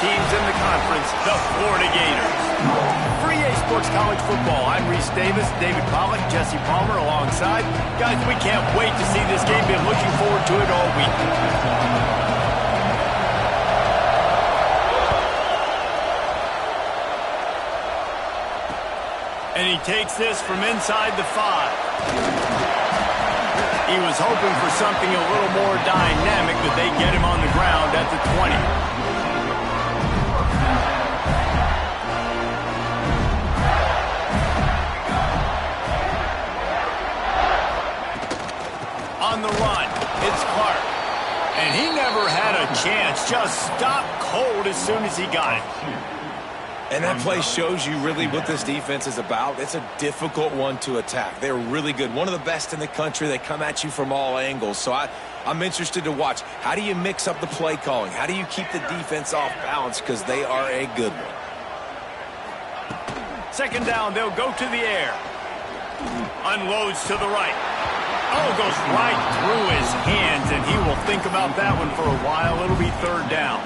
teams in the conference, the Florida Gators. For EA Sports College Football, I'm Reese Davis, David Pollack, Jesse Palmer alongside. Guys, we can't wait to see this game. Been looking forward to it all week. And he takes this from inside the 5. He was hoping for something a little more dynamic, but they get him on the ground at the 20. On the run, it's Clark. And he never had a chance, just stopped cold as soon as he got it. And that play shows you really what this defense is about. It's a difficult one to attack. They're really good. One of the best in the country. They come at you from all angles. So I'm interested to watch. How do you mix up the play calling? How do you keep the defense off balance? Because they are a good one. Second down, they'll go to the air. Unloads to the right. Oh, goes right through his hands, and he will think about that one for a while. It'll be third down.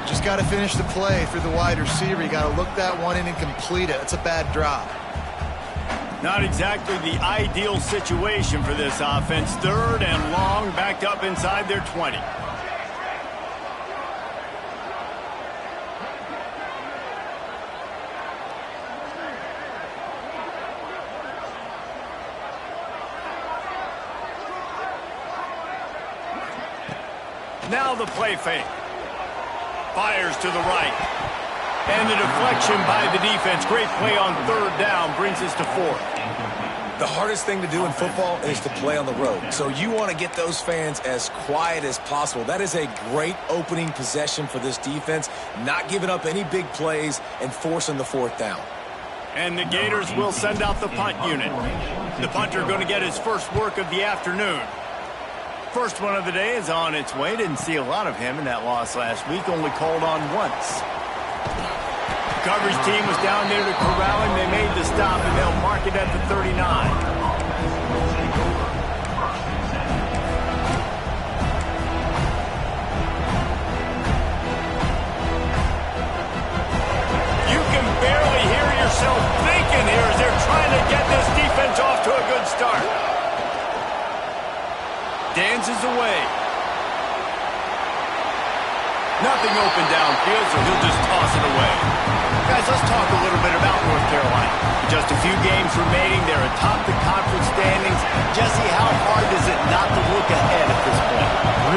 Just got to finish the play through the wide receiver. You got to look that one in and complete it. It's a bad drop. Not exactly the ideal situation for this offense. Third and long, backed up inside their 20. Now the play fake. Fires to the right. And the deflection by the defense. Great play on third down. Brings us to fourth. The hardest thing to do in football is to play on the road. So you want to get those fans as quiet as possible. That is a great opening possession for this defense. Not giving up any big plays and forcing the fourth down. And the Gators will send out the punt unit. The punter going to get his first work of the afternoon. First one of the day is on its way. Didn't see a lot of him in that loss last week. Only called on once. Coverage team was down there to corral him. They made the stop, and they'll mark it at the 39. You can barely hear yourself thinking here as they're trying to get this defense off to a good start. Dances away. Nothing open downfield, so he'll just toss it away. Guys, let's talk a little bit about North Carolina. Just a few games remaining. They're atop the conference standings. Jesse, how hard is it not to look ahead at this point?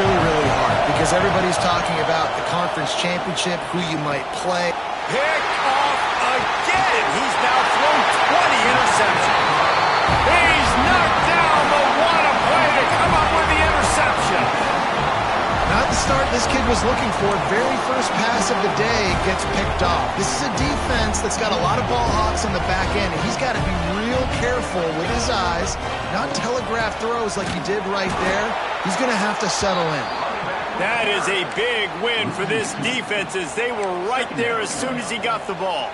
Really, really hard, because everybody's talking about the conference championship, who you might play. Pick off again. He's now thrown 20 interceptions. He's knocked down the one play to come up with the interception. Not the start this kid was looking for. Very first pass of the day gets picked off. This is a defense that's got a lot of ball hawks on the back end, and he's got to be real careful with his eyes, not telegraph throws like he did right there. He's going to have to settle in. That is a big win for this defense as they were right there as soon as he got the ball.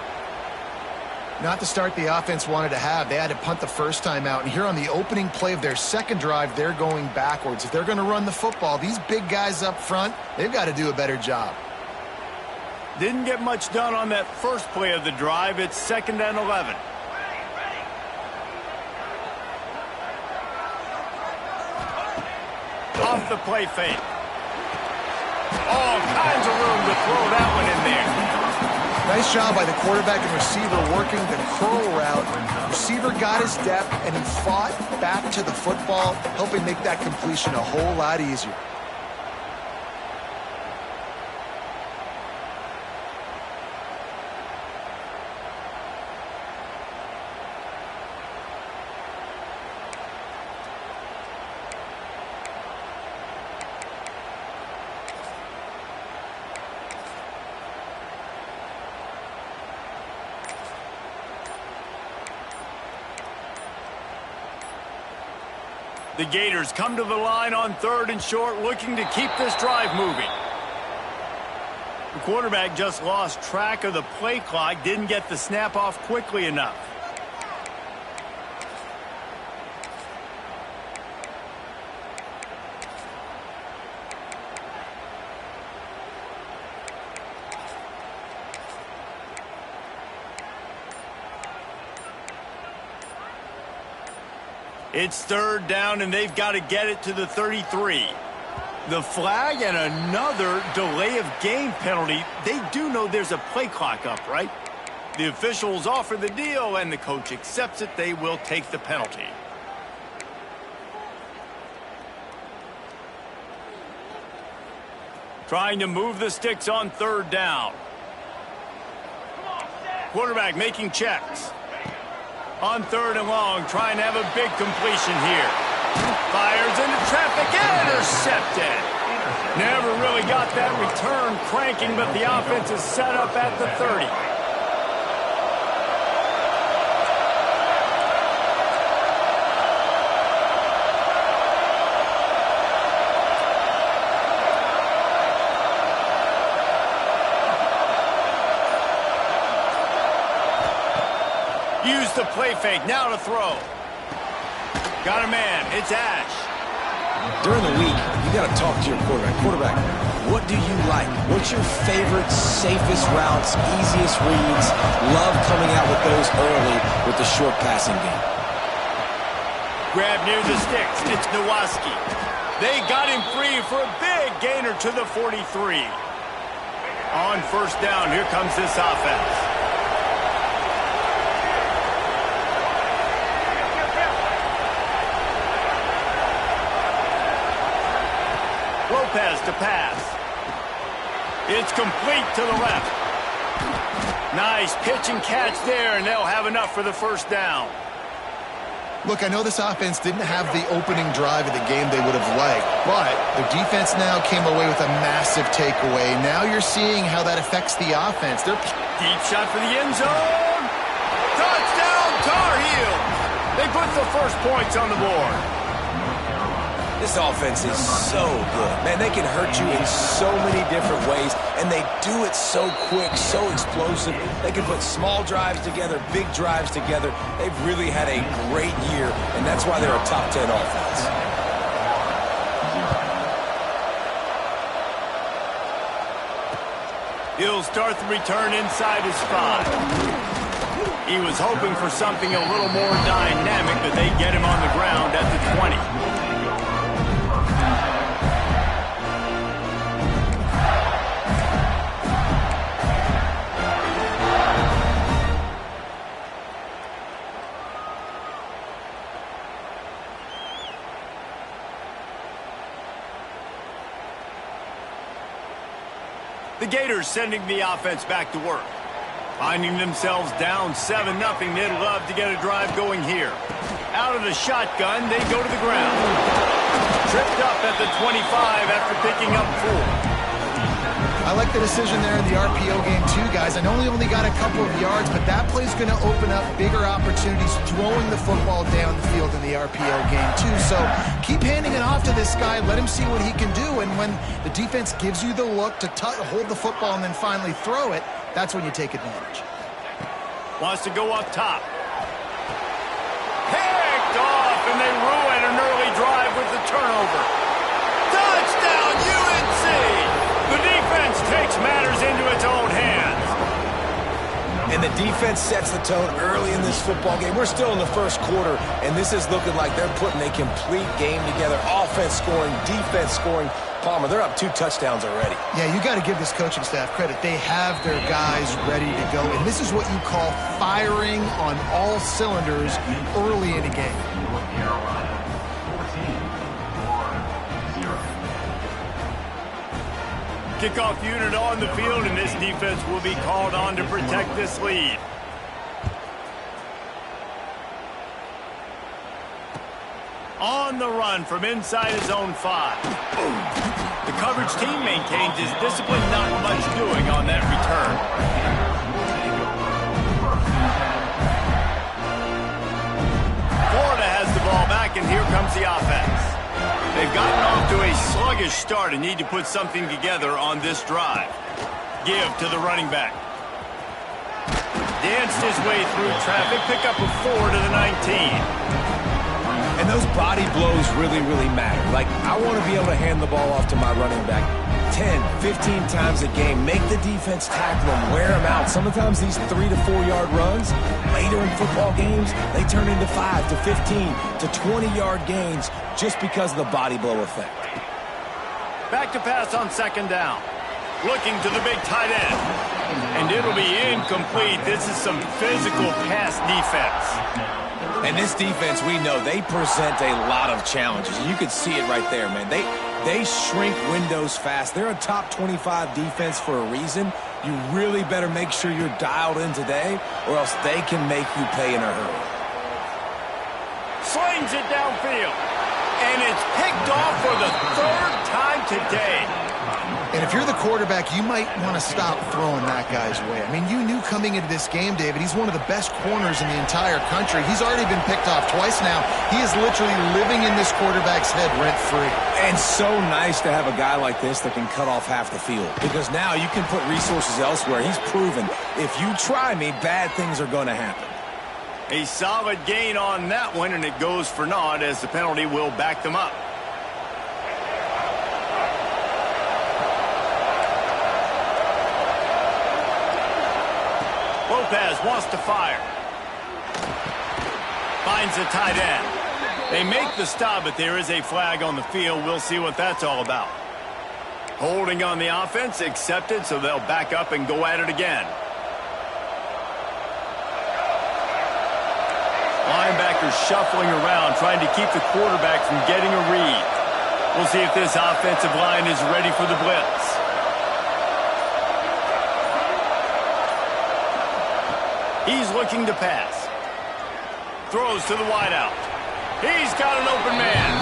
Not the start the offense wanted to have. They had to punt the first time out. And here on the opening play of their second drive, they're going backwards. If they're going to run the football, these big guys up front, they've got to do a better job. Didn't get much done on that first play of the drive. It's 2nd and 11. Off the play fake. All kinds of room to throw that one in there. Nice job by the quarterback and receiver working the curl route. Receiver got his depth, and he fought back to the football, helping make that completion a whole lot easier. The Gators come to the line on 3rd and short, looking to keep this drive moving. The quarterback just lost track of the play clock, didn't get the snap off quickly enough. It's third down, and they've got to get it to the 33. The flag and another delay of game penalty. They do know there's a play clock up, right? The officials offer the deal, and the coach accepts it. They will take the penalty. Trying to move the sticks on third down. Quarterback making checks. On third and long, trying to have a big completion here. Fires into traffic, intercepted. Never really got that return cranking, but the offense is set up at the 30. Use the play fake, now to throw. Got a man, it's Ash. During the week, you got to talk to your quarterback. Quarterback, what do you like? What's your favorite, safest routes, easiest reads? Love coming out with those early with the short passing game. Grab near the sticks, it's Nowaski. They got him free for a big gainer to the 43. On first down, here comes this offense. Lopez to pass. It's complete to the left. Nice pitch and catch there, and they'll have enough for the first down. Look, I know this offense didn't have the opening drive of the game they would have liked, but their defense now came away with a massive takeaway. Now you're seeing how that affects the offense. They're deep shot for the end zone. Touchdown, Tar Heels. They put the first points on the board. This offense is so good. Man, they can hurt you in so many different ways, and they do it so quick, so explosive. They can put small drives together, big drives together. They've really had a great year, and that's why they're a top 10 offense. He'll start the return inside his 5. He was hoping for something a little more dynamic, but they get him on the ground at the 20. The Gators sending the offense back to work. Finding themselves down 7-0, they'd love to get a drive going here. Out of the shotgun, they go to the ground. Tripped up at the 25 after picking up 4. I like the decision there in the RPO game too, guys. I know he only got a couple of yards, but that play's going to open up bigger opportunities throwing the football down the field in the RPO game too. So keep handing it off to this guy. Let him see what he can do. And when the defense gives you the look to hold the football and then finally throw it, that's when you take advantage. Wants to go up top. Picked off, and they ruin an early drive with the turnover. Touchdown, UNC! The defense takes matters into its own hands. And the defense sets the tone early in this football game. We're still in the first quarter, and this is looking like they're putting a complete game together. Offense scoring, defense scoring. Palmer, they're up 2 touchdowns already. Yeah, you got to give this coaching staff credit. They have their guys ready to go, and this is what you call firing on all cylinders early in a game. Kickoff unit on the field, and this defense will be called on to protect this lead. On the run from inside his own 5. The coverage team maintains his discipline, not much doing on that return. Florida has the ball back, and here comes the offense. They've gotten off to a sluggish start and need to put something together on this drive. Give to the running back. Danced his way through traffic, pick up a 4 to the 19. And those body blows really, really matter. Like, I want to be able to hand the ball off to my running back 10, 15 times a game. Make the defense tackle them, wear them out. Sometimes these 3 to 4 yard runs, later in football games, they turn into 5 to 15 to 20-yard gains just because of the body blow effect. Back to pass on second down. Looking to the big tight end. And it'll be incomplete. This is some physical pass defense. And this defense, we know, they present a lot of challenges. You can see it right there, man. They shrink windows fast. They're a top 25 defense for a reason. You really better make sure you're dialed in today, or else they can make you pay in a hurry. Slings it downfield. And it's picked off for the third time today. And if you're the quarterback, you might want to stop throwing that guy's way. I mean, you knew coming into this game, David, he's one of the best corners in the entire country. He's already been picked off twice now. He is literally living in this quarterback's head rent-free. And so nice to have a guy like this that can cut off half the field, because now you can put resources elsewhere. He's proven, if you try me, bad things are going to happen. A solid gain on that one, and it goes for naught as the penalty will back them up. Lopez wants to fire. Finds the tight end. They make the stop, but there is a flag on the field. We'll see what that's all about. Holding on the offense, accepted, so they'll back up and go at it again. Linebackers shuffling around, trying to keep the quarterback from getting a read. We'll see if this offensive line is ready for the blitz. He's looking to pass. Throws to the wideout. He's got an open man.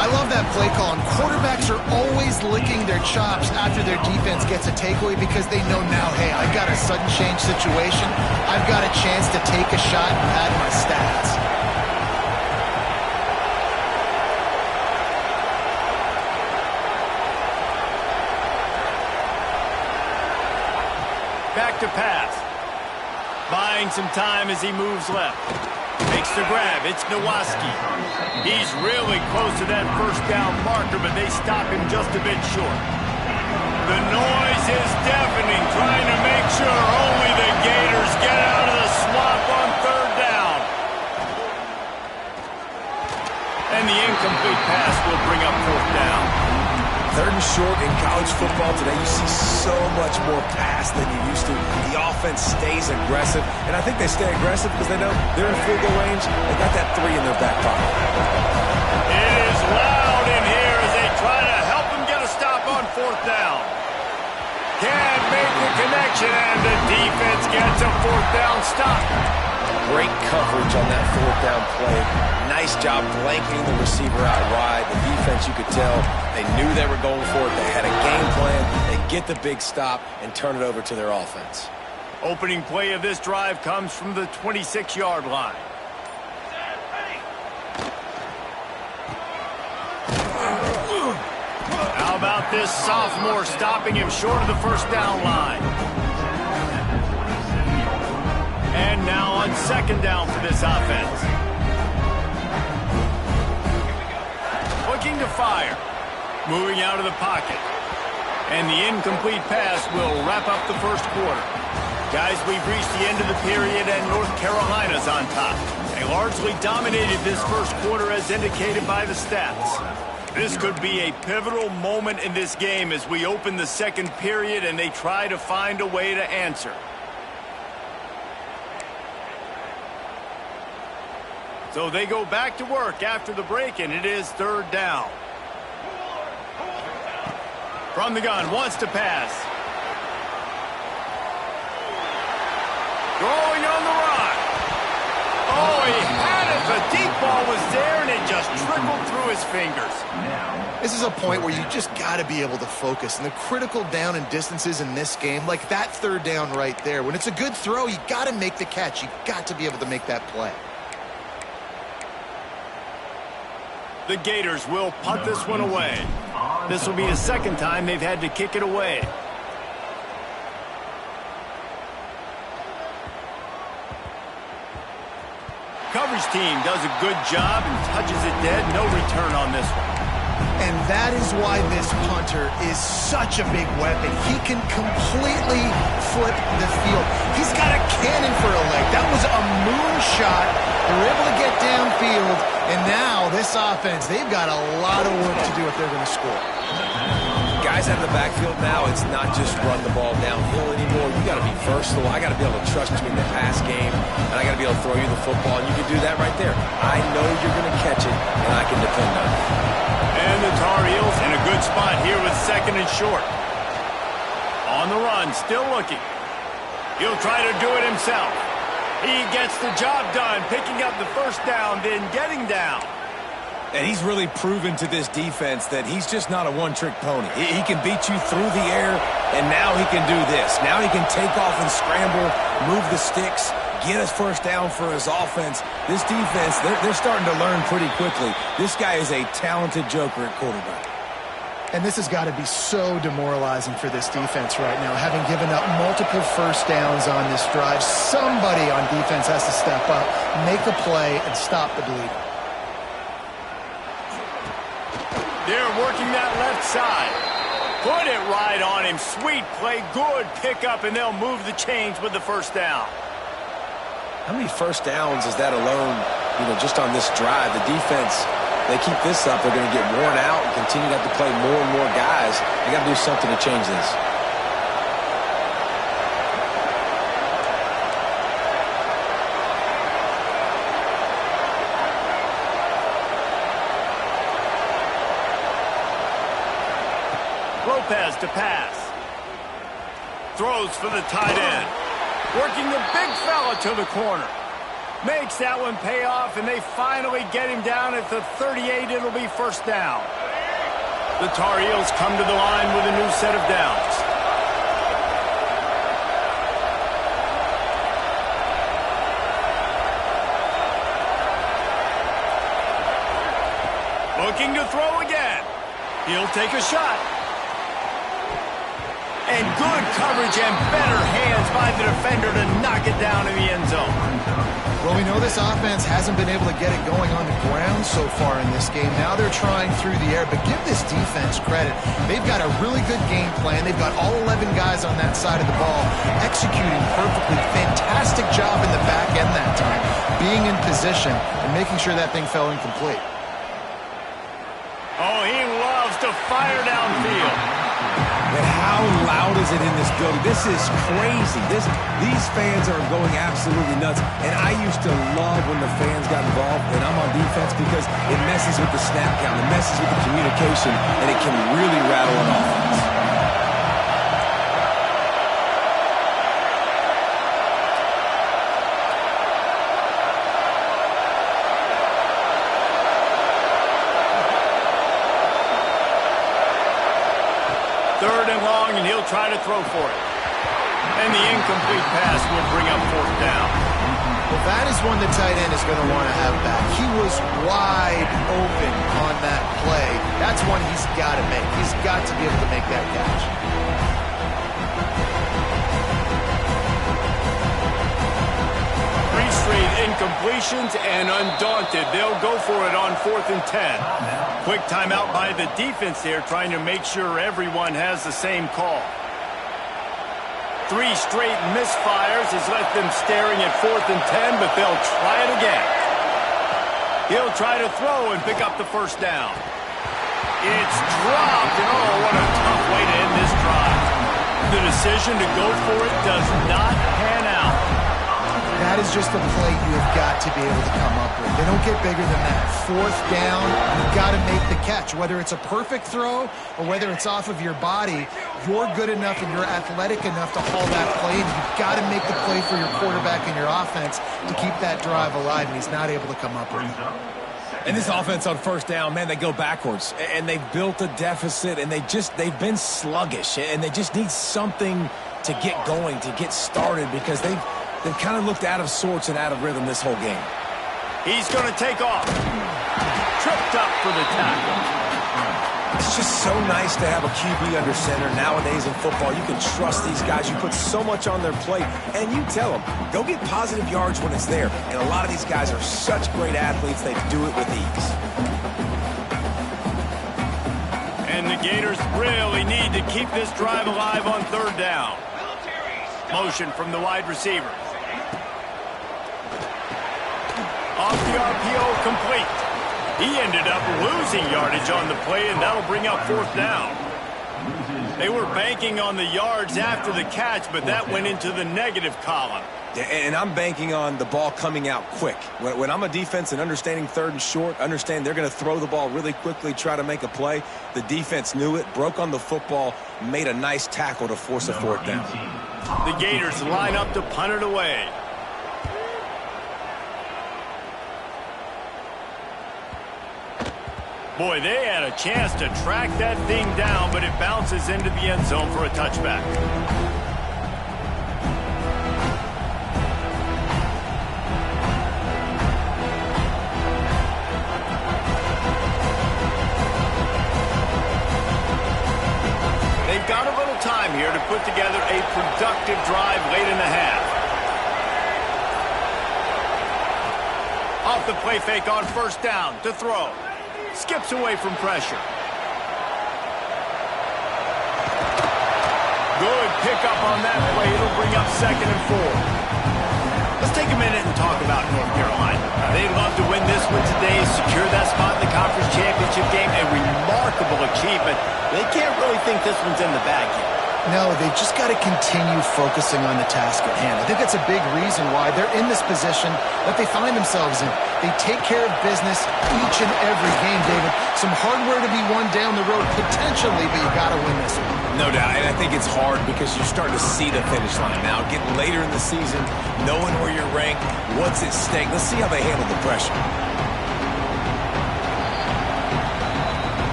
I love that play call. And quarterbacks are always licking their chops after their defense gets a takeaway because they know now, hey, I've got a sudden change situation. I've got a chance to take a shot and pad my stats. Back to pass. Buying some time as he moves left. Makes the grab. It's Nowaski. He's really close to that first down marker, but they stop him just a bit short. The noise is deafening, trying to make sure only the Gators get out of the swamp on third down. And the incomplete pass will bring up fourth down. Third and short in college football today, you see so much more pass than you used to. The offense stays aggressive, and I think they stay aggressive because they know they're in field goal range. They got that 3 in their back pocket. It is loud in here as they try to help them get a stop on fourth down. Can't make the connection, and the defense gets a fourth down stop. Great coverage on that fourth down play. Nice job blanking the receiver out wide. The defense, you could tell, they knew they were going for it. They had a game plan. They get the big stop and turn it over to their offense. Opening play of this drive comes from the 26-yard line. How about this sophomore stopping him short of the first down line? And now on second down for this offense. Looking to fire. Moving out of the pocket. And the incomplete pass will wrap up the first quarter. Guys, we've reached the end of the period and North Carolina's on top. They largely dominated this first quarter as indicated by the stats. This could be a pivotal moment in this game as we open the second period and they try to find a way to answer. So they go back to work after the break, and it is third down. From the gun, wants to pass. Throwing on the run. Oh, he had it. The deep ball was there, and it just trickled through his fingers. This is a point where you just got to be able to focus. And the critical down and distances in this game, like that third down right there, when it's a good throw, you got to make the catch. You got to be able to make that play. The Gators will punt this one away. This will be the second time they've had to kick it away. Coverage team does a good job and touches it dead. No return on this one. And that is why this punter is such a big weapon. He can completely flip the field. He's got a cannon for a leg. That was a moonshot. They were able to get downfield, and now this offense, they've got a lot of work to do if they're going to score. Guys out of the backfield now, it's not just run the ball downhill anymore. You got to be versatile. I got to be able to trust you in the pass game, and I got to be able to throw you the football, and you can do that right there. I know you're going to catch it, and I can depend on it. And the Tar Heels in a good spot here with 2nd and short. On the run, still looking. He'll try to do it himself. He gets the job done, picking up the first down, then getting down. And he's really proven to this defense that he's just not a one-trick pony. He can beat you through the air, and now he can do this. Now he can take off and scramble, move the sticks, get us first down for his offense. This defense, they're starting to learn pretty quickly. This guy is a talented joker at quarterback. And this has got to be so demoralizing for this defense right now, having given up multiple first downs on this drive. Somebody on defense has to step up, make a play, and stop the bleeding. They're working that left side. Put it right on him. Sweet play. Good pickup, and they'll move the chains with the first down. How many first downs is that alone, just on this drive? The defense, they keep this up, they're going to get worn out and continue to have to play more and more guys. They got to do something to change this. Lopez to pass. Throws for the tight end. Working the big fella to the corner. Makes that one pay off, and they finally get him down at the 38. It'll be first down. The Tar Heels come to the line with a new set of downs. Looking to throw again. He'll take a shot. And good coverage and better hands by the defender to knock it down in the end zone. Well, we know this offense hasn't been able to get it going on the ground so far in this game. Now they're trying through the air, but give this defense credit. They've got a really good game plan. They've got all 11 guys on that side of the ball executing perfectly. Fantastic job in the back end that time, being in position and making sure that thing fell incomplete. Oh, he loves to fire downfield. And how loud is it in this building? This is crazy. These fans are going absolutely nuts. And I used to love when the fans got involved, and I'm on defense, because it messes with the snap count, it messes with the communication, and it can really rattle an offense. Third and long, and he'll try to throw for it. And the incomplete pass will bring up fourth down. Well, that is one the tight end is going to want to have back. He was wide open on that play. That's one he's got to make. He's got to be able to make that catch. Three straight incompletions, and undaunted, they'll go for it on 4th and 10. Quick timeout by the defense here, trying to make sure everyone has the same call. 3 straight misfires has left them staring at 4th and 10, but they'll try it again. He'll try to throw and pick up the first down. It's dropped, and oh, what a tough way to end this drive. The decision to go for it does not pan out. That is just a play you have got to be able to come up with. They don't get bigger than that. 4th down, you've got to make the catch. Whether it's a perfect throw or whether it's off of your body, you're good enough and you're athletic enough to haul that play, and you've got to make the play for your quarterback and your offense to keep that drive alive, and he's not able to come up with it. And this offense on first down, man, they go backwards, and they've built a deficit, and they've been sluggish, and they just need something to get going, to get started, because they've kind of looked out of sorts and out of rhythm this whole game. He's going to take off. Tripped up for the tackle. It's just so nice to have a QB under center nowadays in football. You can trust these guys. You put so much on their plate, and you tell them, go get positive yards when it's there. And a lot of these guys are such great athletes, they do it with ease. And the Gators really need to keep this drive alive on third down. Motion from the wide receiver. Off the RPO, complete. He ended up losing yardage on the play, and that'll bring up fourth down. They were banking on the yards after the catch, but that went into the negative column. Yeah, and I'm banking on the ball coming out quick. When I'm a defense and understanding third and short, understand they're going to throw the ball really quickly, try to make a play. The defense knew it, broke on the football, made a nice tackle to force a fourth down. The Gators line up to punt it away. Boy, they had a chance to track that thing down, but it bounces into the end zone for a touchback. They've got a little time here to put together a productive drive late in the half. Off the play fake on first down to throw. Skips away from pressure. Good pickup on that play. It'll bring up 2nd and 4. Let's take a minute and talk about North Carolina. They'd love to win this one today, secure that spot in the conference championship game. A remarkable achievement. They can't really think this one's in the bag yet. No, they just got to continue focusing on the task at hand. I think that's a big reason why they're in this position that they find themselves in. They take care of business each and every game, David. Some hardware to be won down the road potentially, but you got to win this one. No doubt, and I think it's hard because you're starting to see the finish line now. Getting later in the season, knowing where you're ranked, what's at stake. Let's see how they handle the pressure.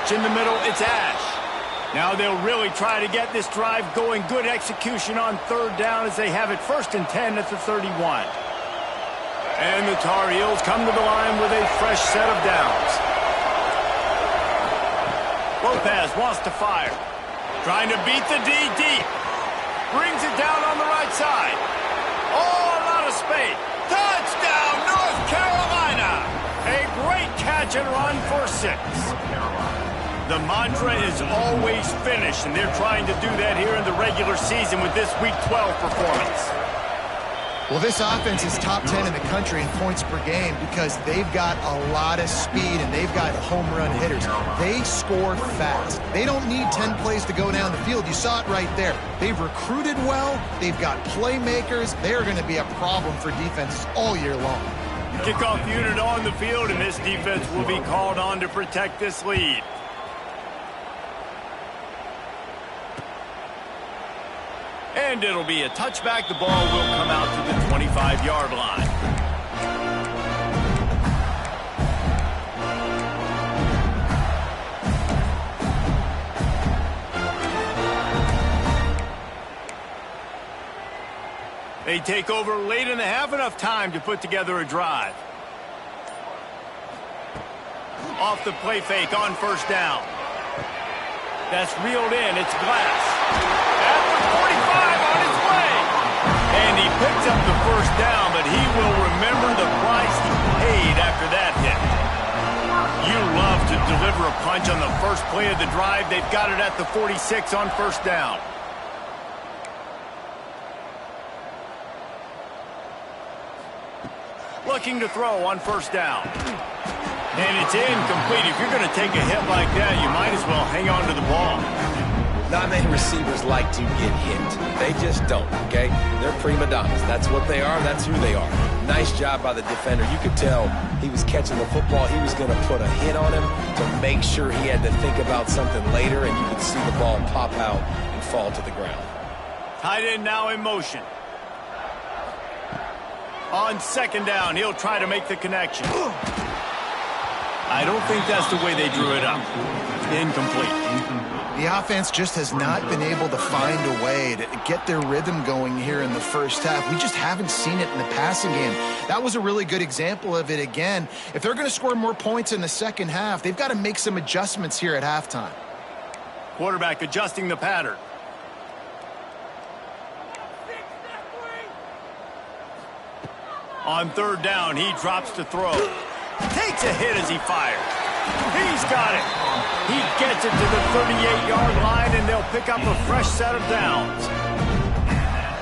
In the middle, it's Ash. Now they'll really try to get this drive going. Good execution on third down as they have it 1st and 10 at the 31. And the Tar Heels come to the line with a fresh set of downs. Lopez wants to fire. Trying to beat the D deep. Brings it down on the right side. All out of space. Touchdown, North Carolina! A great catch and run for 6. The mantra is always finish, and they're trying to do that here in the regular season with this Week 12 performance. Well, this offense is top 10 in the country in points per game because they've got a lot of speed and they've got home run hitters. They score fast. They don't need 10 plays to go down the field. You saw it right there. They've recruited well. They've got playmakers. They're going to be a problem for defenses all year long. Kickoff unit on the field, and this defense will be called on to protect this lead. And it'll be a touchback. The ball will come out to the 25-yard line. They take over late in the half, enough time to put together a drive. Off the play fake on first down. That's reeled in. It's Glass. At the 45 on his way. And he picks up the first down, but he will remember the price he paid after that hit. You love to deliver a punch on the first play of the drive. They've got it at the 46 on first down. Looking to throw on first down. And it's incomplete. If you're going to take a hit like that, you might as well hang on to the ball. Not many receivers like to get hit. They just don't, okay? They're prima donnas. That's what they are. That's who they are. Nice job by the defender. You could tell he was catching the football. He was going to put a hit on him to make sure he had to think about something later, and you could see the ball pop out and fall to the ground. Tight end now in motion. On second down, he'll try to make the connection. I don't think that's the way they drew it up. Incomplete. The offense just has not been able to find a way to get their rhythm going here in the first half. We just haven't seen it in the passing game. That was a really good example of it again. If they're going to score more points in the second half, they've got to make some adjustments here at halftime. Quarterback adjusting the pattern. On third down, he drops to throw. Takes a hit as he fires. He's got it. He gets it to the 38-yard line, and they'll pick up a fresh set of downs.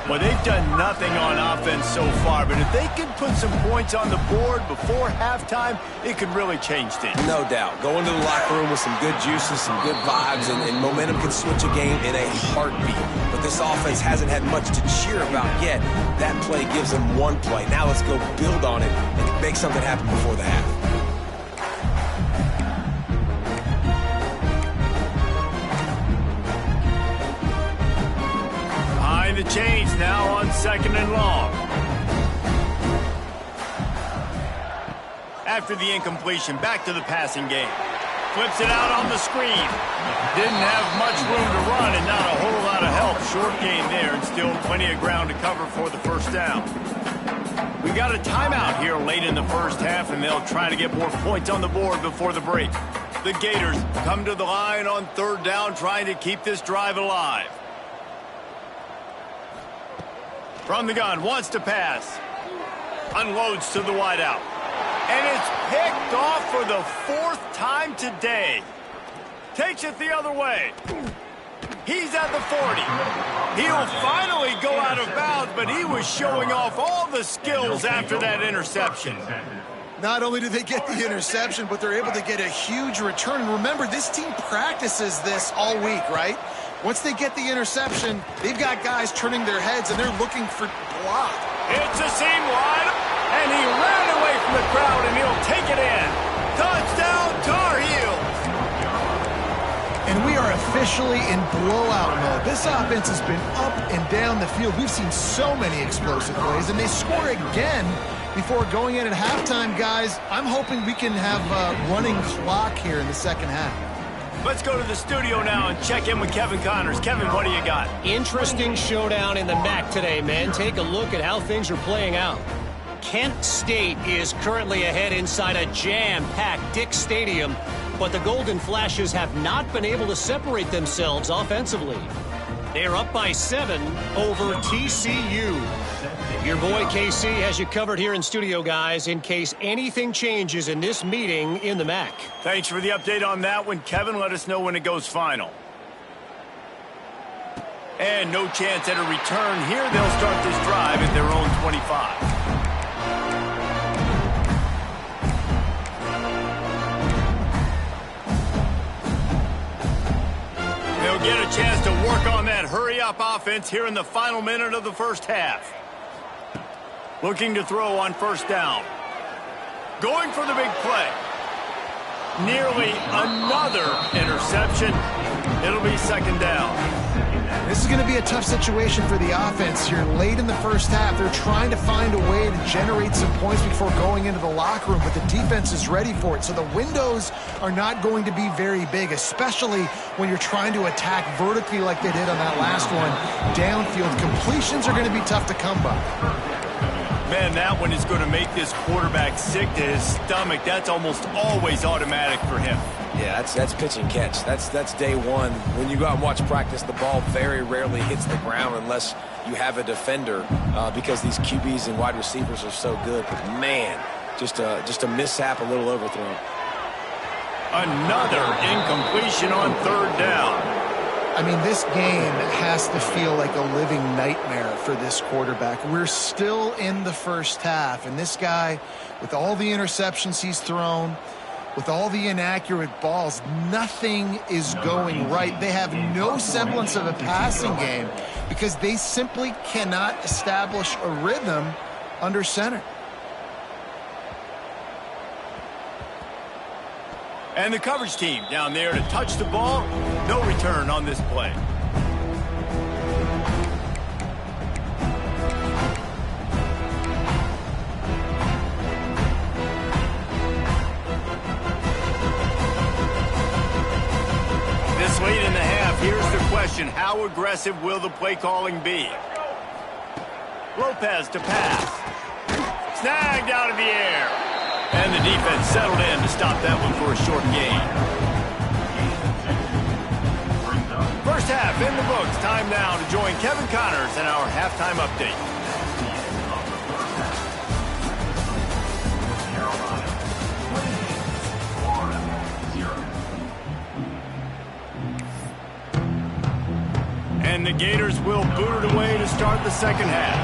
Well, they've done nothing on offense so far, but if they can put some points on the board before halftime, it could really change things. No doubt. Go into the locker room with some good juices, some good vibes, and momentum can switch a game in a heartbeat. But this offense hasn't had much to cheer about yet. That play gives them one play. Now let's go build on it and make something happen before the half. The chains now on 2nd and long. After the incompletion, back to the passing game. Flips it out on the screen. Didn't have much room to run and not a whole lot of help. Short gain there and still plenty of ground to cover for the first down. We got a timeout here late in the first half, and they'll try to get more points on the board before the break. The Gators come to the line on 3rd down, trying to keep this drive alive. From the gun, wants to pass. Unloads to the wideout. And it's picked off for the 4th time today. Takes it the other way. He's at the 40. He'll finally go out of bounds, but he was showing off all the skills after that interception. Not only do they get the interception, but they're able to get a huge return. And remember, this team practices this all week, right? Once they get the interception, they've got guys turning their heads, and they're looking for block. It's a seam wide, and he ran away from the crowd, and he'll take it in. Touchdown, Tar Heels! And we are officially in blowout mode. This offense has been up and down the field. We've seen so many explosive plays, and they score again before going in at halftime, guys. I'm hoping we can have a running clock here in the second half. Let's go to the studio now and check in with Kevin Connors. Kevin, what do you got? Interesting showdown in the MAC today, man. Take a look at how things are playing out. Kent State is currently ahead inside a jam-packed Dick Stadium, but the Golden Flashes have not been able to separate themselves offensively. They're up by 7 over TCU. Your boy KC has you covered here in studio, guys, in case anything changes in this meeting in the MAC. Thanks for the update on that one, Kevin. Let us know when it goes final. And no chance at a return here. They'll start this drive at their own 25. They'll get a chance to work on that hurry-up offense here in the final minute of the first half. Looking to throw on 1st down. Going for the big play. Nearly another interception. It'll be 2nd down. This is going to be a tough situation for the offense here. Late in the first half, they're trying to find a way to generate some points before going into the locker room, but the defense is ready for it. So the windows are not going to be very big, especially when you're trying to attack vertically like they did on that last one. Downfield completions are going to be tough to come by. Man, that one is going to make this quarterback sick to his stomach. That's almost always automatic for him. Yeah, that's pitch and catch. That's day one. When you go out and watch practice, the ball very rarely hits the ground unless you have a defender because these QBs and wide receivers are so good. But man, just a mishap, a little overthrown. Another incompletion on 3rd down. I mean, this game has to feel like a living nightmare for this quarterback. We're still in the first half, and this guy, with all the interceptions he's thrown, with all the inaccurate balls, nothing is going right. They have no semblance of a passing game because they simply cannot establish a rhythm under center. And the coverage team down there to touch the ball. No return on this play. This late in the half, here's the question. How aggressive will the play calling be? Lopez to pass. Snagged out of the air. And the defense settled in to stop that one for a short gain. First half in the books. Time now to join Kevin Connors in our halftime update. And the Gators will boot it away to start the second half.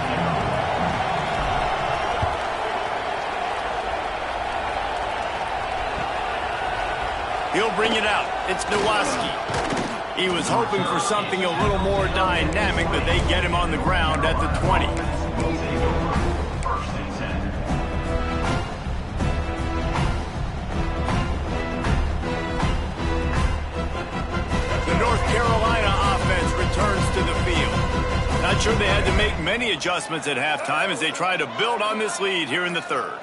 He'll bring it out. It's Nowaski. He was hoping for something a little more dynamic, but they get him on the ground at the 20. The North Carolina offense returns to the field. Not sure they had to make many adjustments at halftime as they try to build on this lead here in the third.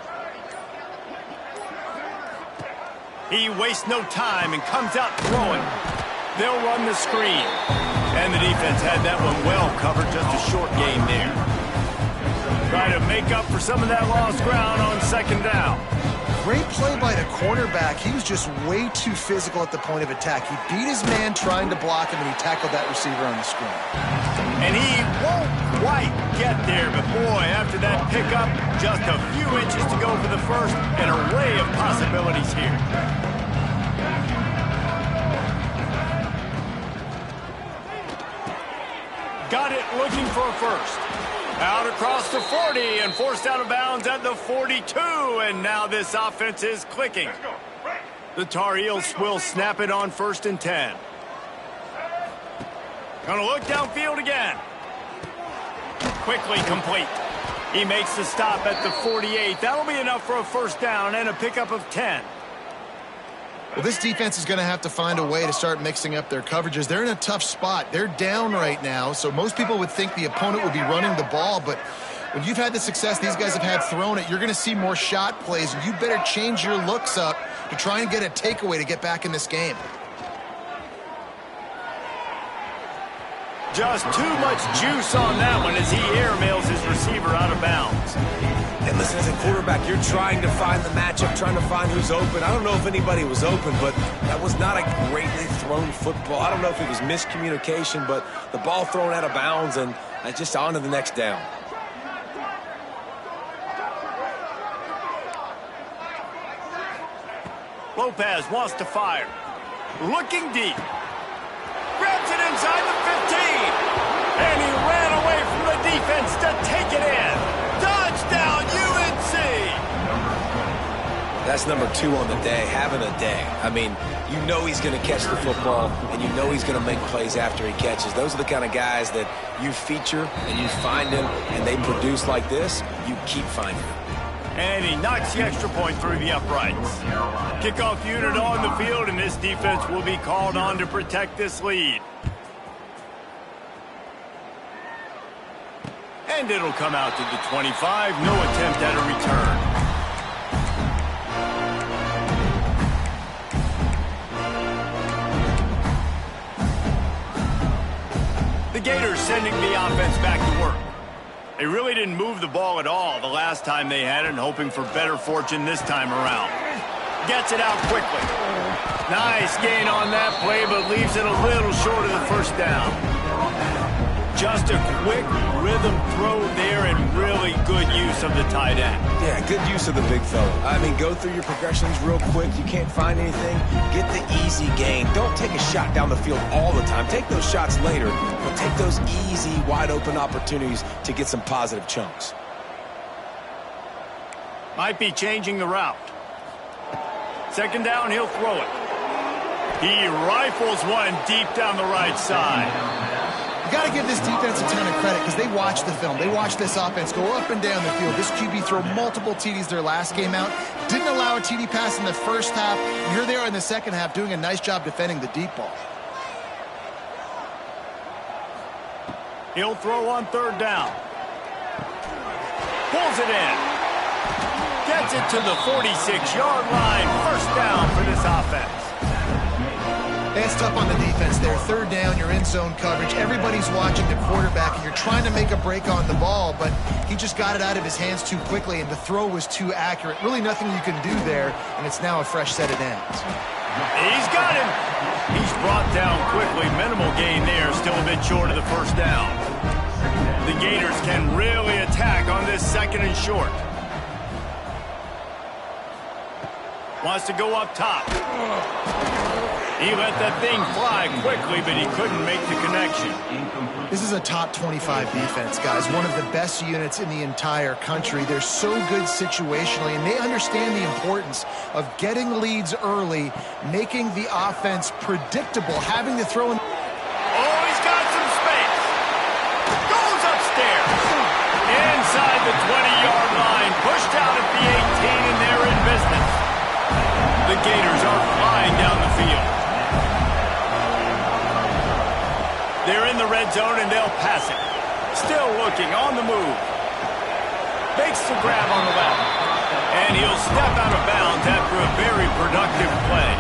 He wastes no time and comes out throwing. They'll run the screen. And the defense had that one well covered, just a short game there. Try to make up for some of that lost ground on second down. Great play by the cornerback. He was just way too physical at the point of attack. He beat his man trying to block him, and he tackled that receiver on the screen. And he won't quite get there, but boy, after that pickup, just a few inches to go for the first, an array of possibilities here. Got it looking for a first. Out across the 40 and forced out of bounds at the 42. And now this offense is clicking. The Tar Heels will snap it on 1st and 10. Gonna look downfield again. Quickly complete. He makes the stop at the 48. That'll be enough for a first down and a pickup of 10. Well, this defense is going to have to find a way to start mixing up their coverages. They're in a tough spot. They're down right now, so most people would think the opponent would be running the ball, but when you've had the success these guys have had throwing it, you're going to see more shot plays. You better change your looks up to try and get a takeaway to get back in this game. Just too much juice on that one as he airmails his receiver out of bounds. And listen, as a quarterback, you're trying to find the matchup, trying to find who's open. I don't know if anybody was open, but that was not a greatly thrown football. I don't know if it was miscommunication, but the ball thrown out of bounds and just on to the next down. Lopez wants to fire. Looking deep. Grabs it inside the 15. And he ran away from the defense to take it in. Touchdown, UNC! That's number 2 on the day, having a day. I mean, you know he's going to catch the football, and you know he's going to make plays after he catches. Those are the kind of guys that you feature, and you find them, and they produce like this, you keep finding them. And he knocks the extra point through the uprights. Kickoff unit on the field, and this defense will be called on to protect this lead. And it'll come out to the 25. No attempt at a return. The Gators sending the offense back to work. They really didn't move the ball at all the last time they had it, and hoping for better fortune this time around. Gets it out quickly. Nice gain on that play, but leaves it a little short of the first down. Just a quick rhythm throw there and really good use of the tight end. Yeah, good use of the big fella. I mean, go through your progressions real quick. You can't find anything. Get the easy gain. Don't take a shot down the field all the time. Take those shots later, but take those easy, wide-open opportunities to get some positive chunks. Might be changing the route. Second down, he'll throw it. He rifles one deep down the right side. You got to give this defense a ton of credit because they watch the film. They watch this offense go up and down the field. This QB threw multiple TDs their last game out. Didn't allow a TD pass in the first half. You're there in the second half doing a nice job defending the deep ball. He'll throw on third down. Pulls it in. Gets it to the 46-yard line. First down for this offense. It's tough on the defense there. Third down, you're in zone coverage. Everybody's watching the quarterback, and you're trying to make a break on the ball, but he just got it out of his hands too quickly, and the throw was too accurate. Really nothing you can do there, and it's now a fresh set of downs. He's got him. He's brought down quickly. Minimal gain there. Still a bit short of the first down. The Gators can really attack on this 2nd and short. Wants to go up top. He let that thing fly quickly, but he couldn't make the connection. This is a top 25 defense, guys. One of the best units in the entire country. They're so good situationally, and they understand the importance of getting leads early, making the offense predictable, having to throw in. Oh, he's got some space. Goes upstairs. Inside the 20-yard line. Pushed out at the 18, and they're in business. The Gators are flying down the field. They're in the red zone, and they'll pass it. Still looking, on the move. Makes the grab on the left. And he'll step out of bounds after a very productive play.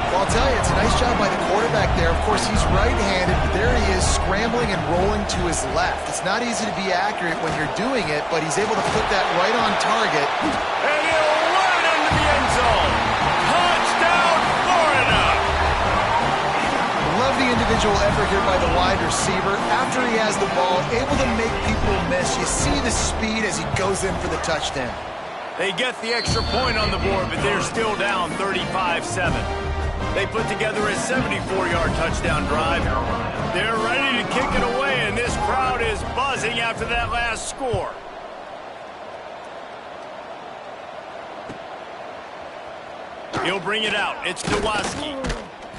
Well, I'll tell you, it's a nice job by the quarterback there. Of course, he's right-handed, but there he is scrambling and rolling to his left. It's not easy to be accurate when you're doing it, but he's able to put that right on target. And he'll run it into the end zone. Touchdown, Florida! Love the individual effort here by the wide receiver. After he has the ball, able to make people miss. You see the speed as he goes in for the touchdown. They get the extra point on the board, but they're still down 35-7. They put together a 74-yard touchdown drive. They're ready to kick it away, and this crowd is buzzing after that last score. He'll bring it out. It's Nowaski.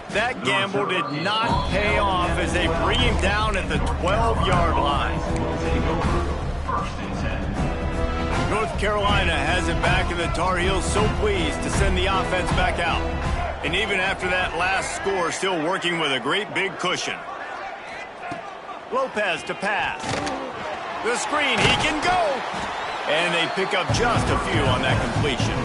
That gamble did not pay off as they bring him down at the 12-yard line. North Carolina has it back, and the Tar Heels so pleased to send the offense back out. And even after that last score, still working with a great big cushion. Lopez to pass. The screen, he can go. And they pick up just a few on that completion.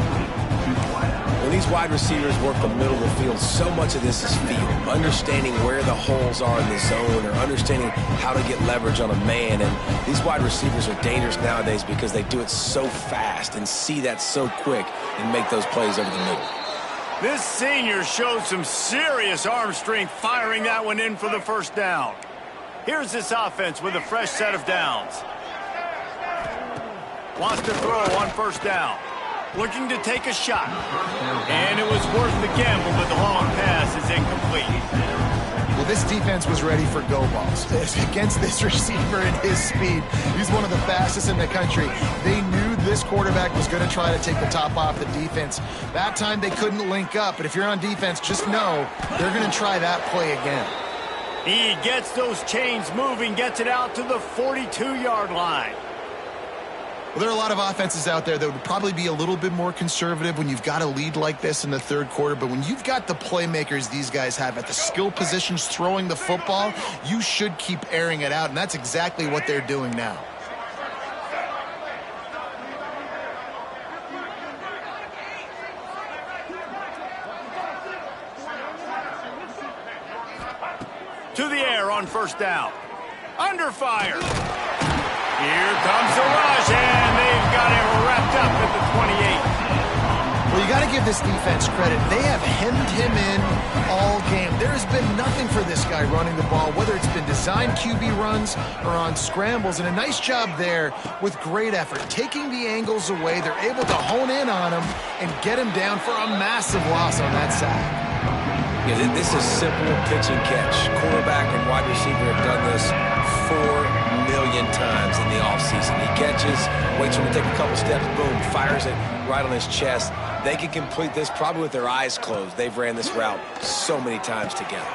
When these wide receivers work the middle of the field, so much of this is feel. Understanding where the holes are in the zone, or understanding how to get leverage on a man. And these wide receivers are dangerous nowadays because they do it so fast and see that so quick and make those plays over the middle. This senior showed some serious arm strength firing that one in for the first down. Here's this offense with a fresh set of downs. Wants to throw on first down. Looking to take a shot. And it was worth the gamble, but the long pass is incomplete. Well, this defense was ready for go balls. Against this receiver and his speed, he's one of the fastest in the country. They knew this quarterback was going to try to take the top off the defense. That time they couldn't link up, but if you're on defense, just know they're going to try that play again. He gets those chains moving, gets it out to the 42-yard line. Well, there are a lot of offenses out there that would probably be a little bit more conservative when you've got a lead like this in the third quarter, but when you've got the playmakers these guys have at the skill positions throwing the football, you should keep airing it out, and that's exactly what they're doing now. To the air on first down. Under fire. Here comes the rush, and they've got him wrapped up at the 28. Well, you got to give this defense credit. They have hemmed him in all game. There has been nothing for this guy running the ball, whether it's been designed QB runs or on scrambles, and a nice job there with great effort. Taking the angles away, they're able to hone in on him and get him down for a massive loss on that side. Yeah, this is simple pitch and catch. Quarterback and wide receiver have done this 4 million times in the offseason. He catches, waits for him to take a couple steps, boom, fires it right on his chest. They can complete this probably with their eyes closed. They've ran this route so many times together.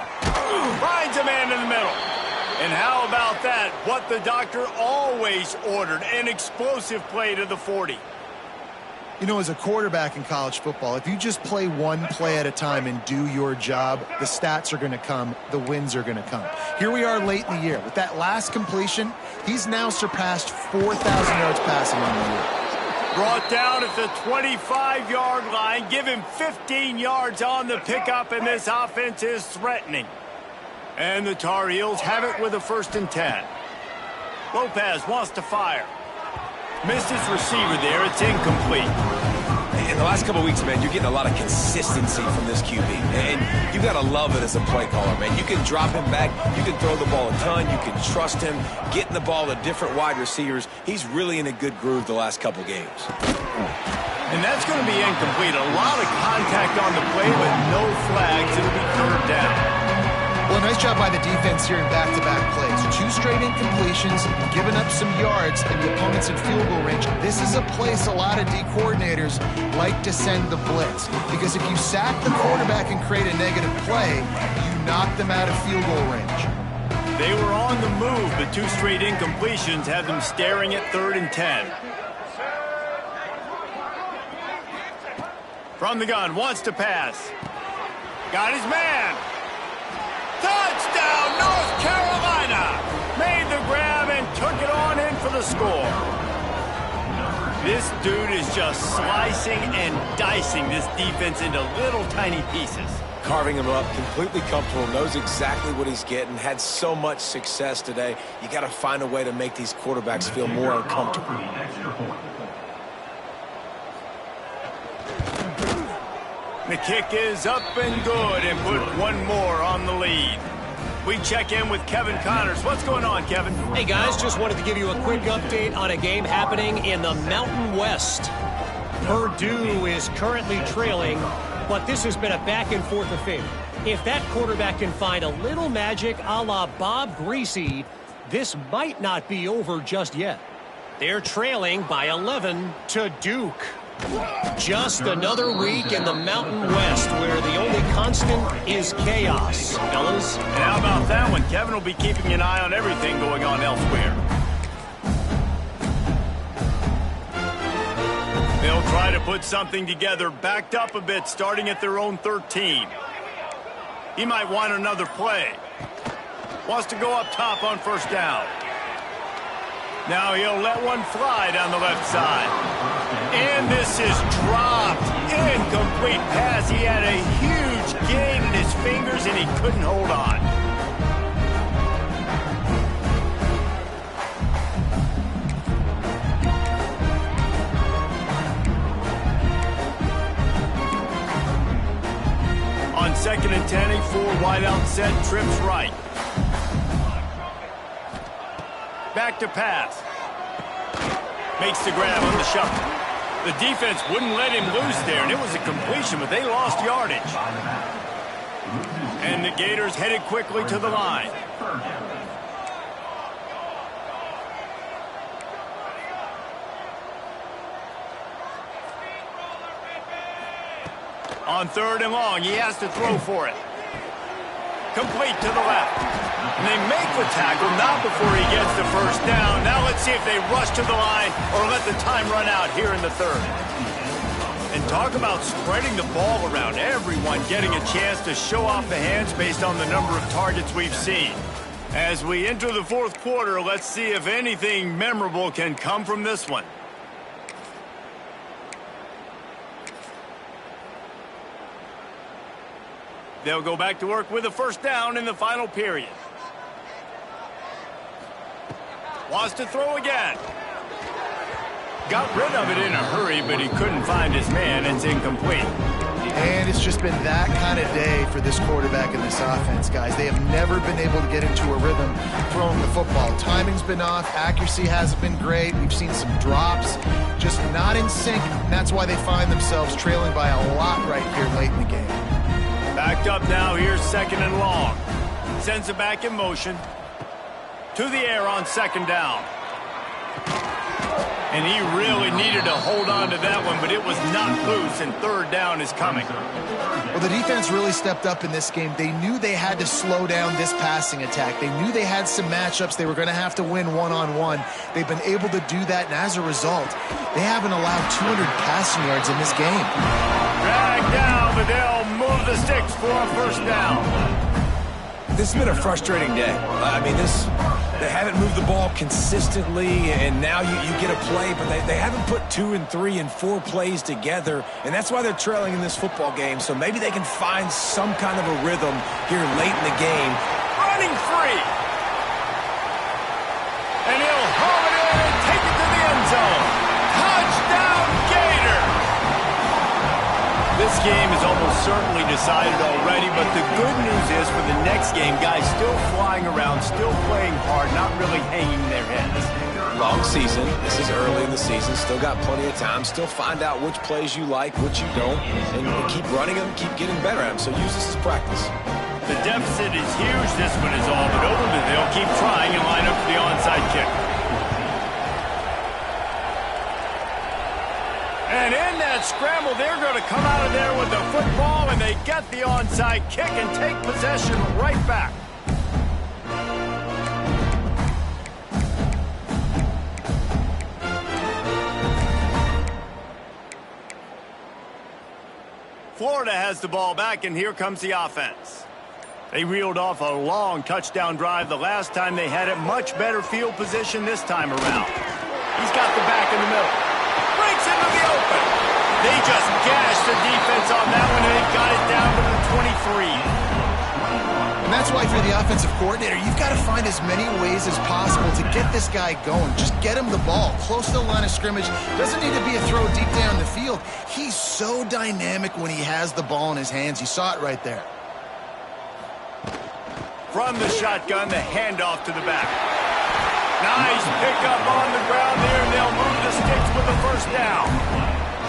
Finds a man in the middle. And how about that? What the doctor always ordered, an explosive play to the 40. You know, as a quarterback in college football, if you just play one play at a time and do your job, the stats are going to come, the wins are going to come. Here we are late in the year. With that last completion, he's now surpassed 4,000 yards passing on the year. Brought down at the 25-yard line. Give him 15 yards on the pickup, and this offense is threatening. And the Tar Heels have it with a 1st and 10. Lopez wants to fire. Missed his receiver there. It's incomplete. In the last couple of weeks, man, you're getting a lot of consistency from this QB. And you got to love it as a play caller, man. You can drop him back. You can throw the ball a ton. You can trust him. Getting the ball to different wide receivers. He's really in a good groove the last couple games. And that's going to be incomplete. A lot of contact on the play, but no flags. It'll be 3rd down. Well, nice job by the defense here in back-to-back plays. 2 straight incompletions, giving up some yards, and the opponent's in field goal range. This is a place a lot of D coordinators like to send the blitz, because if you sack the quarterback and create a negative play, you knock them out of field goal range. They were on the move, but 2 straight incompletions have them staring at 3rd and 10. From the gun, wants to pass. Got his man. Touchdown, North Carolina! Made the grab and took it on in for the score. This dude is just slicing and dicing this defense into little tiny pieces. Carving him up, completely comfortable, knows exactly what he's getting, had so much success today. You got to find a way to make these quarterbacks feel more uncomfortable. The kick is up and good, and put one more on the lead. We check in with Kevin Connors. What's going on, Kevin? Hey, guys, just wanted to give you a quick update on a game happening in the Mountain West. Purdue is currently trailing, but this has been a back-and-forth affair. If that quarterback can find a little magic a la Bob Greasy, this might not be over just yet. They're trailing by 11 to Duke. Just another week in the Mountain West where the only constant is chaos, fellas. And how about that one? Kevin will be keeping an eye on everything going on elsewhere. They'll try to put something together, backed up a bit, starting at their own 13. He might want another play. Wants to go up top on 1st down. Now he'll let one fly down the left side. And this is dropped. Incomplete pass. He had a huge gain in his fingers, and he couldn't hold on. On 2nd and 10, a 4 wide out set, trips right. Back to pass. Makes the grab on the shuffle. The defense wouldn't let him loose there, and it was a completion, but they lost yardage. And the Gators headed quickly to the line. On 3rd and long, he has to throw for it. Complete to the left. And they make the tackle, not before he gets the 1st down. Now let's see if they rush to the line or let the time run out here in the 3rd. And talk about spreading the ball around. Everyone getting a chance to show off the hands based on the number of targets we've seen. As we enter the 4th quarter, let's see if anything memorable can come from this one. They'll go back to work with a 1st down in the final period. Wants to throw again. Got rid of it in a hurry, but he couldn't find his man. It's incomplete. And it's just been that kind of day for this quarterback and this offense, guys. They have never been able to get into a rhythm throwing the football. Timing's been off. Accuracy hasn't been great. We've seen some drops. Just not in sync. And that's why they find themselves trailing by a lot right here late in the game. Backed up now. Here's 2nd and long. Sends it back in motion. To the air on 2nd down. And he really needed to hold on to that one, but it was not loose, and 3rd down is coming. Well, the defense really stepped up in this game. They knew they had to slow down this passing attack. They knew they had some matchups they were going to have to win one-on-one. They've been able to do that, and as a result, they haven't allowed 200 passing yards in this game. Dragged down, but they'll move the sticks for a 1st down. This has been a frustrating day. I mean, this They haven't moved the ball consistently, and now you get a play, but they haven't put 2 and 3 and 4 plays together, and that's why they're trailing in this football game. So maybe they can find some kind of a rhythm here late in the game. Running free. And he'll haul it in and take it to the end zone. Touchdown, Gator! This game is almost certainly decided already, but the good news is for the next game, guys still flying around, still playing hard, not really hanging their heads. Long season. This is early in the season. Still got plenty of time. Still find out which plays you like, which you don't, and keep running them, keep getting better at them. So use this as practice. The deficit is huge. This one is all but over, but they'll keep trying and line up for the onside kick. And in that scramble, they're going to come out of there with the football, and they get the onside kick and take possession right back. Florida has the ball back, and here comes the offense. They reeled off a long touchdown drive the last time they had it. Much better field position this time around. He's got the back in the middle. Breaks into the open. They just gashed the defense on that one, and they got it down to the 23. And that's why for the offensive coordinator, you've got to find as many ways as possible to get this guy going. Just get him the ball close to the line of scrimmage. Doesn't need to be a throw deep down the field. He's so dynamic when he has the ball in his hands. You saw it right there. From the shotgun, the handoff to the back. Nice pickup on the ground there, and they'll move the sticks with the first down.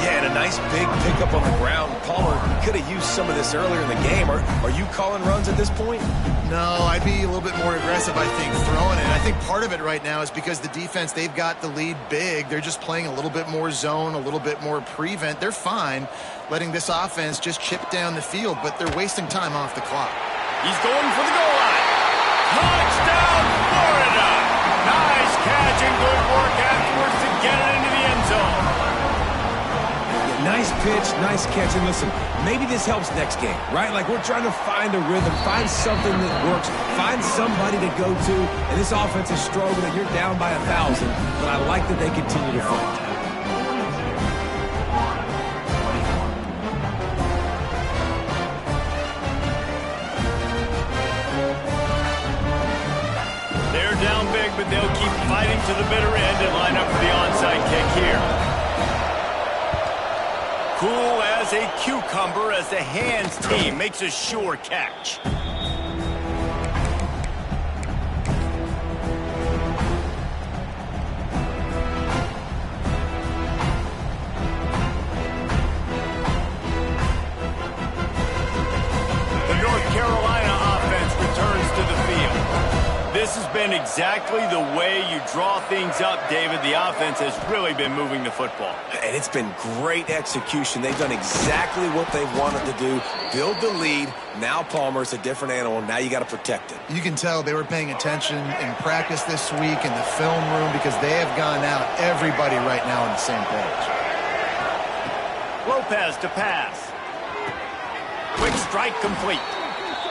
Yeah, and a nice big pickup on the ground. Palmer could have used some of this earlier in the game. Are you calling runs at this point? No, I'd be a little bit more aggressive, I think, throwing it. I think part of it right now is because the defense, they've got the lead big. They're just playing a little bit more zone, a little bit more prevent. They're fine letting this offense just chip down the field, but they're wasting time off the clock. He's going for the goal line. Touchdown, Florida! Nice catch and good work afterwards to get it into the end zone. Nice pitch, nice catch, and listen, maybe this helps next game, right? Like we're trying to find a rhythm, find something that works, find somebody to go to, and this offense is struggling. You're down by 1,000, but I like that they continue to fight. They're down big, but they'll keep fighting to the bitter end and line up for the onside kick here. Cool as a cucumber as the hands team makes a sure catch. The North Carolina offense returns to the field. This has been exactly the way you draw things up, David. The offense has really been moving the football. And it's been great execution. They've done exactly what they've wanted to do. Build the lead. Now Palmer's a different animal. Now you got to protect it. You can tell they were paying attention in practice this week in the film room because they have gone out, everybody right now on the same page. Lopez to pass. Quick strike complete.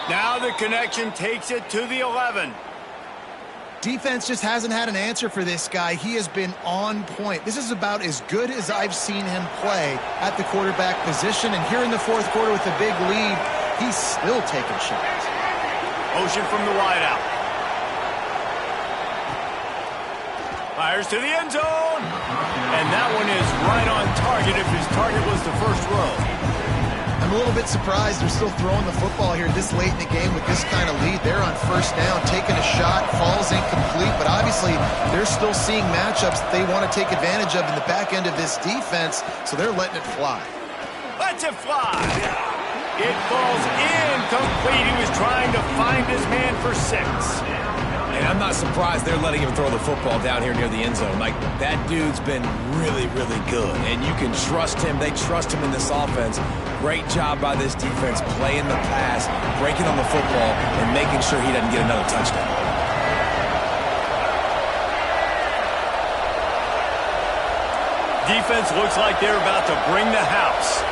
Now the connection takes it to the 11. Defense just hasn't had an answer for this guy. He has been on point. This is about as good as I've seen him play at the quarterback position. And here in the fourth quarter with a big lead, he's still taking shots. Motion from the wideout. Fires to the end zone. And that one is right on target if his target was the first row. I'm a little bit surprised they're still throwing the football here this late in the game with this kind of lead. They're on first down, taking a shot, falls incomplete, but obviously they're still seeing matchups that they want to take advantage of in the back end of this defense, so they're letting it fly. Lets it fly. It falls incomplete. He was trying to find his man for 6. And I'm not surprised they're letting him throw the football down here near the end zone. Like, that dude's been really, really good. And you can trust him. They trust him in this offense. Great job by this defense playing the pass, breaking on the football, and making sure he doesn't get another touchdown. Defense looks like they're about to bring the house.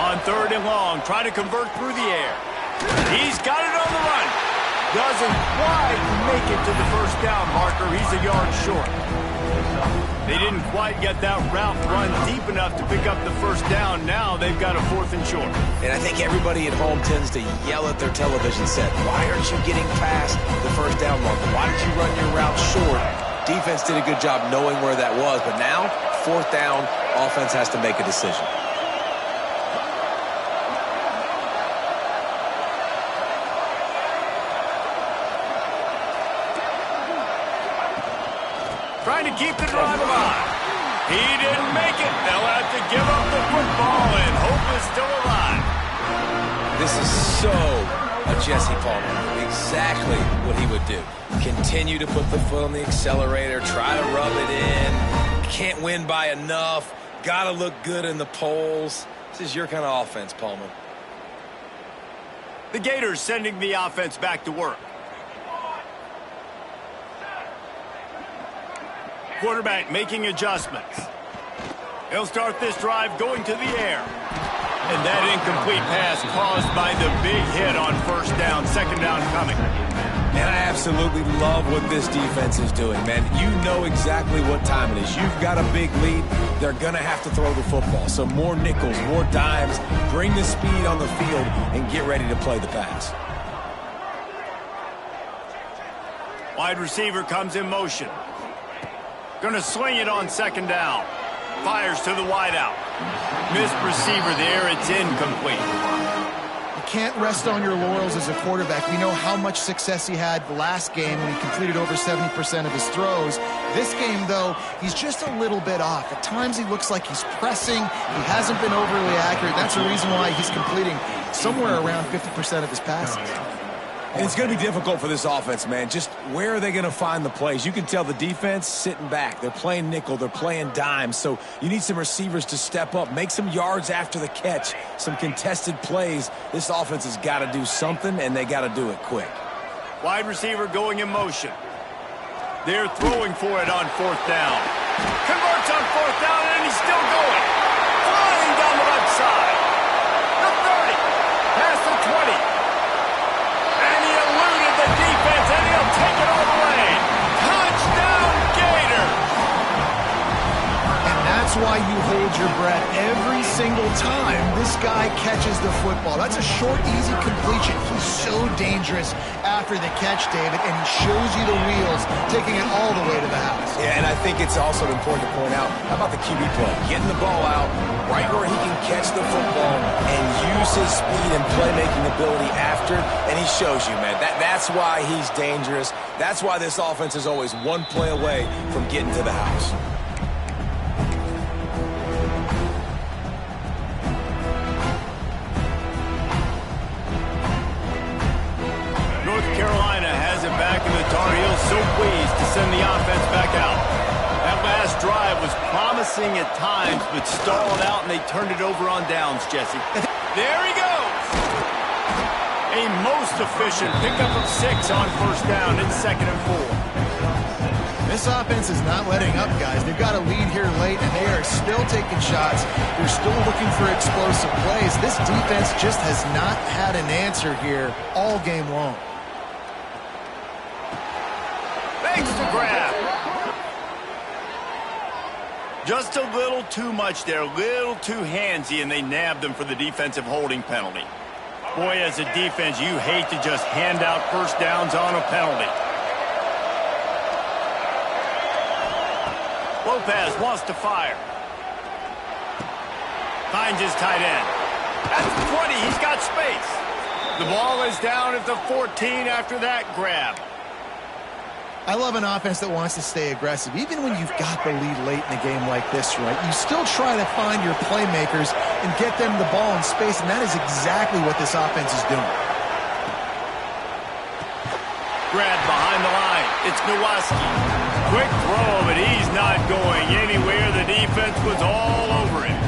On 3rd and long, try to convert through the air. He's got it on the run. Doesn't quite make it to the first down marker. He's a yard short. They didn't quite get that route run deep enough to pick up the first down. Now they've got a 4th and short. And I think everybody at home tends to yell at their television set, why aren't you getting past the first down marker? Why did you run your route short? Defense did a good job knowing where that was, but now, 4th down, offense has to make a decision. Trying to keep the drive alive. He didn't make it. They'll have to give up the football, and hope is still alive. This is so a Jesse Palmer. Exactly what he would do. Continue to put the foot on the accelerator, try to rub it in. Can't win by enough. Got to look good in the polls. This is your kind of offense, Palmer. The Gators sending the offense back to work. Quarterback making adjustments. He'll start this drive going to the air. And that incomplete pass caused by the big hit on 1st down, 2nd down coming. And I absolutely love what this defense is doing, man. You know exactly what time it is. You've got a big lead. They're going to have to throw the football. So more nickels, more dimes. Bring the speed on the field and get ready to play the pass. Wide receiver comes in motion. Going to sling it on 2nd down. Fires to the wideout. Missed receiver there. It's incomplete. You can't rest on your laurels as a quarterback. We know how much success he had the last game when he completed over 70% of his throws. This game, though, he's just a little bit off. At times he looks like he's pressing. He hasn't been overly accurate. That's the reason why he's completing somewhere around 50% of his passes. And it's going to be difficult for this offense, man. Just where are they going to find the plays? You can tell the defense sitting back. They're playing nickel. They're playing dime. So you need some receivers to step up, make some yards after the catch, some contested plays. This offense has got to do something, and they got to do it quick. Wide receiver going in motion. They're throwing for it on 4th down. Converts on 4th down, and he's still going. Flying down the left side. The 30. Past the 20. Defense, and he'll take it all the way. Touchdown, Gators! And that's why you hold your breath every single time this guy catches the football. That's a short, easy completion. He's so dangerous after the catch, David, and he shows you the wheels, taking it all the way to the house. Yeah, and I think it's also important to point out, how about the QB play? Getting the ball out right where he can catch the football and use his speed and playmaking ability after it, and he shows you, man. That's why he's dangerous. That's why this offense is always one play away from getting to the house. North Carolina has it back in the Tar Heels, so pleased to send the offense back out. That last drive was promising at times, but stalled out, and they turned it over on downs, Jesse. There he goes! A most efficient pickup of 6 on 1st down. It's 2nd and 4. This offense is not letting up, guys. They've got a lead here late, and they are still taking shots. They're still looking for explosive plays. This defense just has not had an answer here all game long. Thanks to grab. Just a little too much there, a little too handsy, and they nabbed them for the defensive holding penalty. Boy, as a defense, you hate to just hand out 1st downs on a penalty. Lopez wants to fire. Finds his tight end. At the 20, he's got space. The ball is down at the 14 after that grab. I love an offense that wants to stay aggressive. Even when you've got the lead late in a game like this, right, you still try to find your playmakers and get them the ball in space, and that is exactly what this offense is doing. Grab behind the line. It's Nowaski. Quick throw, but he's not going anywhere. The defense was all over him.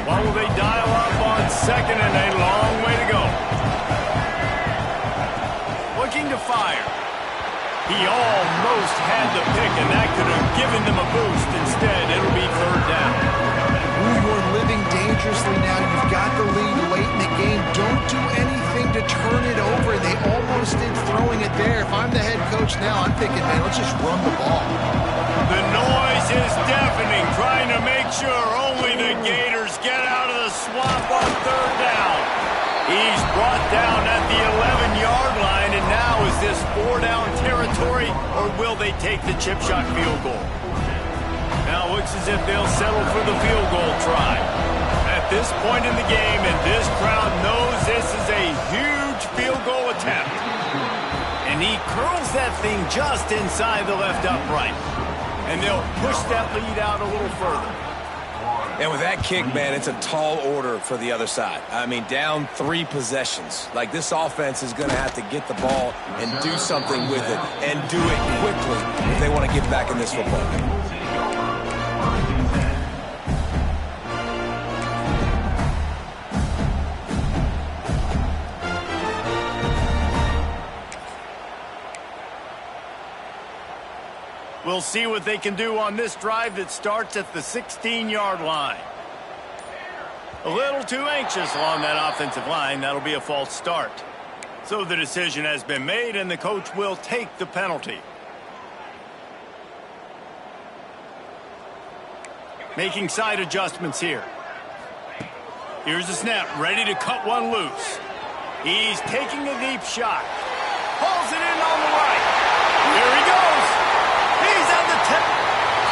Why will they dial up on 2nd and a long way to go? Looking to fire. He almost had the pick, and that could have given them a boost. Instead, it'll be 3rd down. Ooh, you're living dangerously now. You've got the run the ball. The noise is deafening, trying to make sure only the Gators get out of the swamp on third down. He's brought down at the 11-yard line, and now is this 4-down territory, or will they take the chip shot field goal? Now it looks as if they'll settle for the field goal try. At this point in the game, and this crowd knows this is a huge field goal attempt. And he curls that thing just inside the left upright. And they'll push that lead out a little further. And with that kick, man, it's a tall order for the other side. I mean, down 3 possessions. Like, this offense is going to have to get the ball and do something with it, and do it quickly if they want to get back in this football game. We'll see what they can do on this drive that starts at the 16-yard line. A little too anxious along that offensive line. That'll be a false start. So the decision has been made, and the coach will take the penalty. Making side adjustments here. Here's the snap, ready to cut one loose. He's taking a deep shot. Pulls it in on the right. Here he goes. He's at the tip.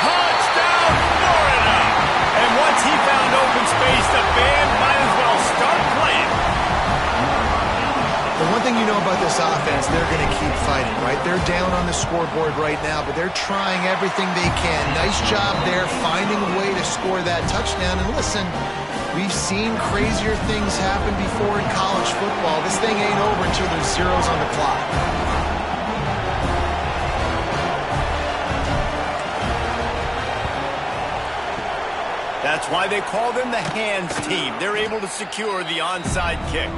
Touchdown, Florida. And once he found open space, the band might as well start playing. The one thing you know about this offense, they're going to keep fighting, right? They're down on the scoreboard right now, but they're trying everything they can. Nice job there, finding a way to score that touchdown. And listen, we've seen crazier things happen before in college football. This thing ain't over until there's zeros on the clock. That's why they call them the hands team. They're able to secure the onside kick.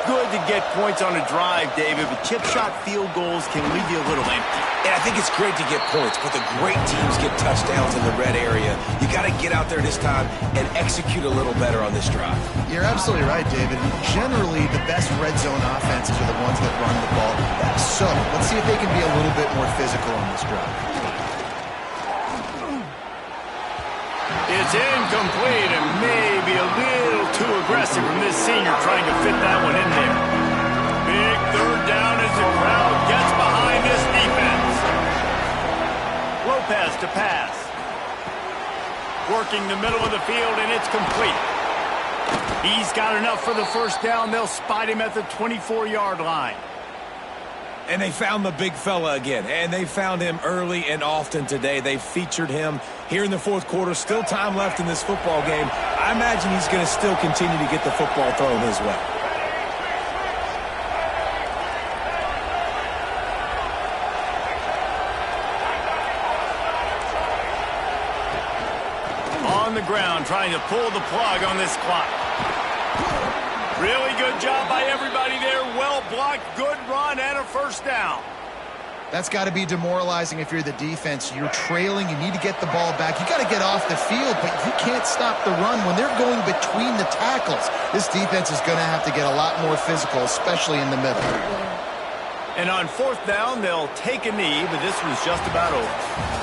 Good to get points on a drive, David, but chip shot field goals can leave you a little empty. And I think it's great to get points, but the great teams get touchdowns in the red area. You got to get out there this time and execute a little better on this drive. You're absolutely right, David. Generally, the best red zone offenses are the ones that run the ball the best. So let's see if they can be a little bit more physical on this drive. It's incomplete and maybe a little too aggressive from this senior trying to fit that one in there. Big third down as the crowd gets behind this defense. Lopez to pass. Working the middle of the field, and it's complete. He's got enough for the first down. They'll spot him at the 24-yard line. And they found the big fella again, and they found him early and often today. They featured him here in the fourth quarter. Still time left in this football game. I imagine he's going to still continue to get the football thrown his way. On the ground, trying to pull the plug on this clock. Really good job by everybody there. Well blocked, good run, and a first down. That's got to be demoralizing if you're the defense. You're trailing. You need to get the ball back. You got to get off the field, but you can't stop the run when they're going between the tackles. This defense is going to have to get a lot more physical, especially in the middle. And on fourth down, they'll take a knee, but this was just about over.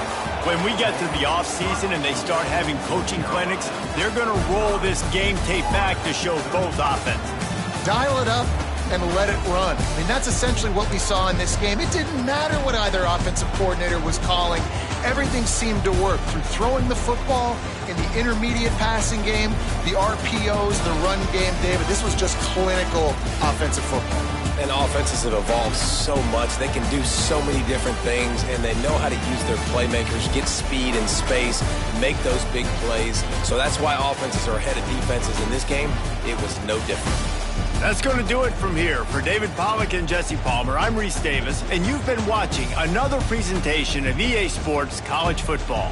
When we get to the offseason and they start having coaching clinics, they're going to roll this game tape back to show both offenses. Dial it up and let it run. I mean, that's essentially what we saw in this game. It didn't matter what either offensive coordinator was calling. Everything seemed to work through throwing the football in the intermediate passing game, the RPOs, the run game. David, this was just clinical offensive football. And offenses have evolved so much. They can do so many different things, and they know how to use their playmakers, get speed and space, make those big plays. So that's why offenses are ahead of defenses in this game. It was no different. That's going to do it from here. For David Pollack and Jesse Palmer, I'm Reese Davis, and you've been watching another presentation of EA Sports College Football.